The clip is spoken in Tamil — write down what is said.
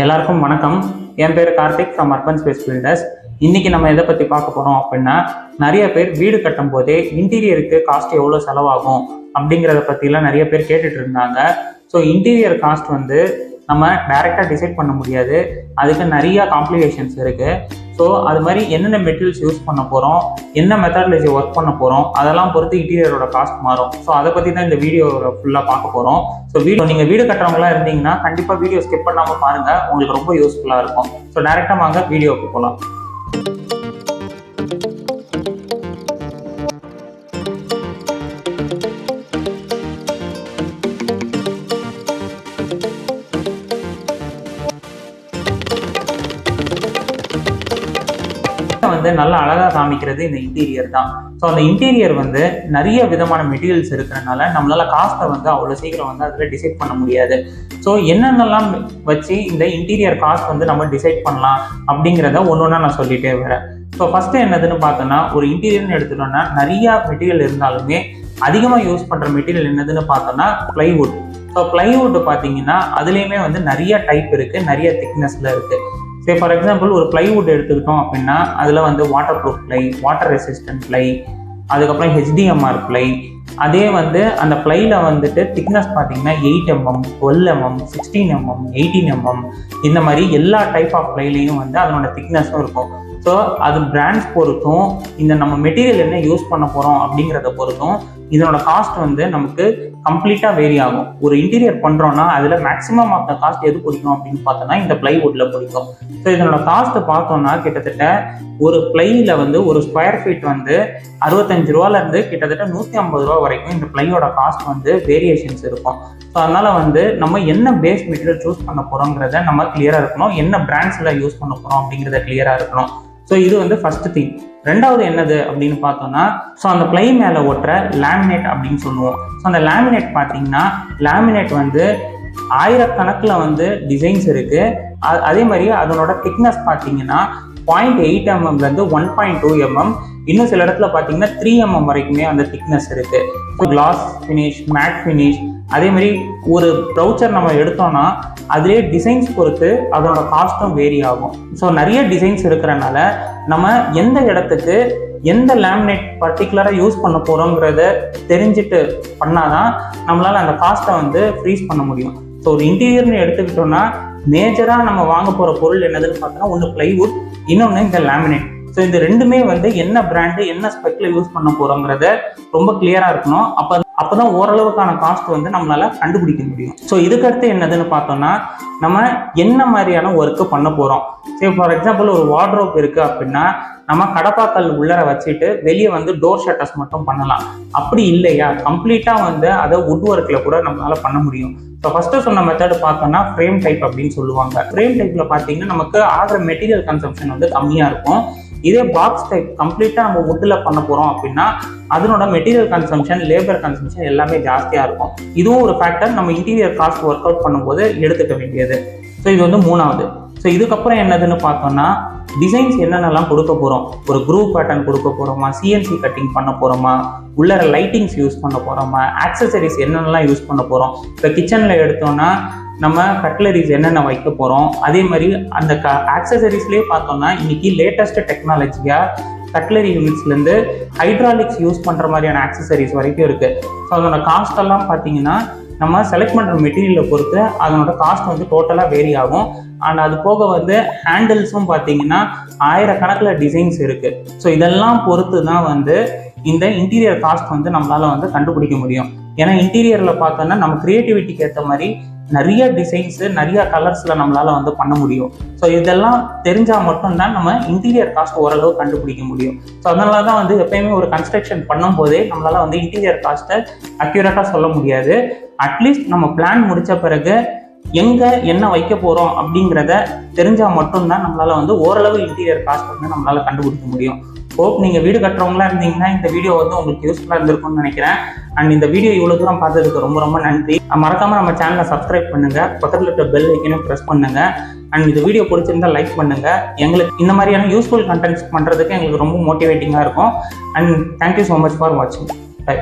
எல்லாருக்கும் வணக்கம். என் பேர் Karthik from urban space builders. இன்னைக்கு நம்ம எதை பற்றி பார்க்க போகிறோம் அப்படின்னா, நிறைய பேர் வீடு கட்டும் போதே இன்டீரியருக்கு காஸ்ட் எவ்வளோ செலவாகும் அப்படிங்கிறத பற்றிலாம் நிறைய பேர் கேட்டுட்டு இருந்தாங்க. ஸோ இன்டீரியர் காஸ்ட் நம்ம டைரெக்டாக டிசைட் பண்ண முடியாது, அதுக்கு நிறைய காம்ப்ளிகேஷன்ஸ் இருக்குது. ஸோ அது மாதிரி என்னென்ன மெட்டீரியல்ஸ் யூஸ் பண்ண போகிறோம், என்ன மெத்தடாலஜி ஒர்க் பண்ண போகிறோம், அதெல்லாம் பொறுத்து இன்டீரியரோட காஸ்ட் மாறும். ஸோ அதை பற்றி தான் இந்த வீடியோவில் ஃபுல்லாக பார்க்க போகிறோம். ஸோ நீங்கள் வீடு கட்டுறவங்களா இருந்தீங்கன்னா கண்டிப்பாக வீடியோ ஸ்கிப் பண்ணாமல் பாருங்கள், உங்களுக்கு ரொம்ப யூஸ்ஃபுல்லாக இருக்கும். ஸோ டைரெக்டாக வாங்க வீடியோவுக்கு போகலாம். நல்லா அழகா காமிக்கிறது இந்த இன்டீரியர் தான். ஸோ அந்த இன்டீரியர் நிறைய விதமான மெட்டீரியல்ஸ் இருக்கிறதுனால நம்மளால காஸ்ட்டை அவ்வளோ சீக்கிரம் அதில் டிசைட் பண்ண முடியாது. ஸோ என்னென்னலாம் வச்சு இந்த இன்டீரியர் காஸ்ட் நம்ம டிசைட் பண்ணலாம் அப்படிங்கிறத ஒன்று நான் சொல்லிட்டே வரேன். ஸோ ஃபர்ஸ்ட் என்னதுன்னு பார்த்தோன்னா, ஒரு இன்டீரியர்னு எடுத்துட்டோம்னா நிறைய மெட்டீரியல் இருந்தாலுமே அதிகமாக யூஸ் பண்ணுற மெட்டீரியல் என்னதுன்னு பார்த்தோன்னா பிளைவுட். ஸோ பிளைவுட் பார்த்தீங்கன்னா அதுலேயுமே நிறைய டைப் இருக்குது, நிறைய திக்னஸில் இருக்குது. சரி, ஃபார் எக்ஸாம்பிள் ஒரு பிளைவுட் எடுத்துக்கிட்டோம் அப்படின்னா அதில் water proof ply, water resistant ply, அதுக்கப்புறம் HDMR பிளை. அதே அந்த பிளையில் திக்னஸ் பார்த்தீங்கன்னா 8 mm, 12 mm, 16 mm, 18 mm இந்த மாதிரி எல்லா டைப் ஆஃப் பிளைலையும் அதனோட திக்னஸும் இருக்கும். ஸோ அது பிராண்ட்ஸ் பொறுத்தும் நம்ம மெட்டீரியல் என்ன யூஸ் பண்ண போகிறோம் அப்படிங்கிறத பொறுத்தும் இதனோட காஸ்ட் நமக்கு கம்ப்ளீட்டாக வேரி ஆகும். ஒரு இன்டீரியர் பண்ணுறோன்னா அதில் மேக்ஸிமம் ஆஃப் த காஸ்ட் எது பிடிக்கும் அப்படின்னு பார்த்தோன்னா இந்த பிளைவுட்டில் பிடிக்கும். ஸோ இதனோட காஸ்ட் பார்த்தோன்னா கிட்டத்தட்ட ஒரு பிளையில் ஒரு ஸ்கொயர் ஃபீட் 65 ரூபாலேருந்து கிட்டத்தட்ட 150 ரூபா வரைக்கும் இந்த பிளையோட காஸ்ட் வேரியேஷன்ஸ் இருக்கும். ஸோ அதனால் நம்ம என்ன பேஸ் மெட்டீரியல் சூஸ் பண்ண போகிறோங்கிறத நம்ம கிளியராக இருக்கணும், என்ன பிராண்ட்ஸில் யூஸ் பண்ண போகிறோம் அப்படிங்கிறத கிளியராக இருக்கணும். ஸோ இது ஃபர்ஸ்ட் திங். ரெண்டாவது என்னது அப்படின்னு பார்த்தோம்னா, ஸோ அந்த பிளை மேலே ஒட்டுற லேமினேட் அப்படின்னு சொல்லுவோம். ஸோ அந்த லேமினேட் பார்த்தீங்கன்னா லேமினேட் ஆயிரக்கணக்கில் டிசைன்ஸ் இருக்குது. அதே மாதிரி அதனோட திக்னஸ் பார்த்தீங்கன்னா 0.8 mmலேருந்து 1.2 mm, இன்னும் சில இடத்துல பார்த்தீங்கன்னா 3 mm வரைக்குமே அந்த திக்னஸ் இருக்குது. So gloss finish, matte finish, அதே மாதிரி ஒரு ப்ரௌச்சர் நம்ம எடுத்தோம்னா அதிலே டிசைன்ஸ் பொறுத்து அதோட காஸ்ட்டும் வேரி ஆகும். ஸோ நிறைய டிசைன்ஸ் இருக்கிறனால நம்ம எந்த இடத்துக்கு எந்த லேமினேட் பர்டிகுலராக யூஸ் பண்ண போகிறோங்கிறத தெரிஞ்சுட்டு பண்ணாதான் நம்மளால் அந்த காஸ்ட்டை ஃப்ரீஸ் பண்ண முடியும். ஸோ ஒரு இன்டீரியர்னு எடுத்துக்கிட்டோம்னா மேஜராக நம்ம வாங்க போகிற பொருள் என்னதுன்னு பார்த்தோன்னா, ஒன்று பிளைவுட், இன்னொன்று இந்த லேமினேட். ஸோ இந்த ரெண்டுமே என்ன பிராண்டு என்ன ஸ்பெக்கில் யூஸ் பண்ண போகிறோங்கிறத ரொம்ப கிளியராக இருக்கணும். அப்போதான் ஓரளவுக்கான காஸ்ட் நம்மளால கண்டுபிடிக்க முடியும். ஸோ இதுக்கடுத்து என்னதுன்னு பார்த்தோம்னா, நம்ம என்ன மாதிரியான ஒர்க்கு பண்ண போகிறோம். சரி, ஃபார் எக்ஸாம்பிள் ஒரு வார்ட்ரோப் இருக்குது அப்படின்னா நம்ம கடப்பாக்கல் உள்ளர வச்சுட்டு வெளியே டோர் ஷட்டர்ஸ் மட்டும் பண்ணலாம். அப்படி இல்லையா, கம்ப்ளீட்டாக அதை வுட் ஒர்க்கில் கூட நம்மளால பண்ண முடியும். ஸோ ஃபர்ஸ்ட்டு சொன்ன மெத்தட் பார்த்தோன்னா ஃப்ரேம் டைப் அப்படின்னு சொல்லுவாங்க. ஃப்ரேம் டைப்பில் பார்த்தீங்கன்னா நமக்கு ஆகிற மெட்டீரியல் கன்சம்ஷன் கம்மியாக இருக்கும். இதே பாக்ஸ் டைப் கம்ப்ளீட்டாக நம்ம வுட்டில் பண்ண போகிறோம் அப்படின்னா அதனோட மெட்டீரியல் கன்சம்ஷன், லேபர் கன்சம்ஷன் எல்லாமே ஜாஸ்தியாக இருக்கும். இதுவும் ஒரு ஃபேக்டர் நம்ம இன்டீரியர் காஸ்ட் ஒர்க் அவுட் பண்ணும்போது எடுத்துக்க வேண்டியது. ஸோ இது மூணாவது. ஸோ இதுக்கப்புறம் என்னதுன்னு பார்த்தோன்னா, டிசைன்ஸ் என்னென்னலாம் கொடுக்க போகிறோம். ஒரு குரூப் பேட்டர்ன் கொடுக்க போகிறோமா, CNC கட்டிங் பண்ண போகிறோமா, உள்ளர லைட்டிங்ஸ் யூஸ் பண்ண போகிறோமா, ஆக்சசரிஸ் என்னென்னலாம் யூஸ் பண்ண போகிறோம். இப்போ கிச்சனில் எடுத்தோன்னா நம்ம கட்லரிஸ் என்னென்ன வைக்க போகிறோம். அதே மாதிரி அந்த ஆக்சசரிஸ்லேயே பார்த்தோம்னா இன்னைக்கு லேட்டஸ்ட் டெக்னாலஜியாக கட்லரி யூனிட்ஸ்லேருந்து ஹைட்ராலிக்ஸ் யூஸ் பண்ணுற மாதிரியான ஆக்சசரிஸ் வரைக்கும் இருக்குது. ஸோ அதோட காஸ்ட் எல்லாம் பார்த்தீங்கன்னா நம்ம செலக்ட் பண்ணுற மெட்டீரியலை பொறுத்து அதனோட காஸ்ட் டோட்டலாக வேரி ஆகும். அண்ட் அது போக ஹேண்டில்ஸும் பார்த்தீங்கன்னா ஆயிரக்கணக்கில் டிசைன்ஸ் இருக்குது. ஸோ இதெல்லாம் பொறுத்து தான் இந்த இன்டீரியர் காஸ்ட் நம்மளால கண்டுபிடிக்க முடியும். ஏன்னா இன்டீரியரில் பார்த்தோன்னா நம்ம கிரியேட்டிவிட்டிக்கு ஏற்ற மாதிரி நிறைய டிசைன்ஸு, நிறைய கலர்ஸில் நம்மளால பண்ண முடியும். ஸோ இதெல்லாம் தெரிஞ்சால் மட்டும்தான் நம்ம இன்டீரியர் காஸ்ட் ஓரளவு கண்டுபிடிக்க முடியும். ஸோ அதனால தான் எப்பயுமே ஒரு கன்ஸ்ட்ரக்ஷன் பண்ணும் போதே நம்மளால இன்டீரியர் காஸ்ட்டை அக்யூரேட்டாக சொல்ல முடியாது. அட்லீஸ்ட் நம்ம பிளான் முடித்த பிறகு எங்கே என்ன வைக்க போகிறோம் அப்படிங்கிறத தெரிஞ்சால் மட்டும்தான் நம்மளால ஓரளவு இன்டீரியர் காஸ்ட் நம்மளால கண்டுபிடிக்க முடியும். ஹோப் நீங்கள் வீடு கட்டுறவங்களா இருந்தீங்கன்னா இந்த வீடியோ உங்களுக்கு யூஸ்ஃபுல்லாக இருந்திருக்கும்னு நினைக்கிறேன். அண்ட் இந்த வீடியோ இவ்வளோ தூரம் பார்த்ததுக்கு ரொம்ப ரொம்ப நன்றி. மறக்காமல் நம்ம சேனலை சப்ஸ்கிரைப் பண்ணுங்கள், பக்கத்தில் இருக்க பெல் ஐக்கனையும் ப்ரெஸ் பண்ணுங்கள். அண்ட் இந்த வீடியோ பிடிச்சிருந்தா லைக் பண்ணுங்கள். எங்களுக்கு இந்த மாதிரியான யூஸ்ஃபுல் கண்டென்ட்ஸ் பண்ணுறதுக்கு எங்களுக்கு ரொம்ப மோட்டிவேட்டிங்காக இருக்கும். And thank you so much for வாட்சிங். பை.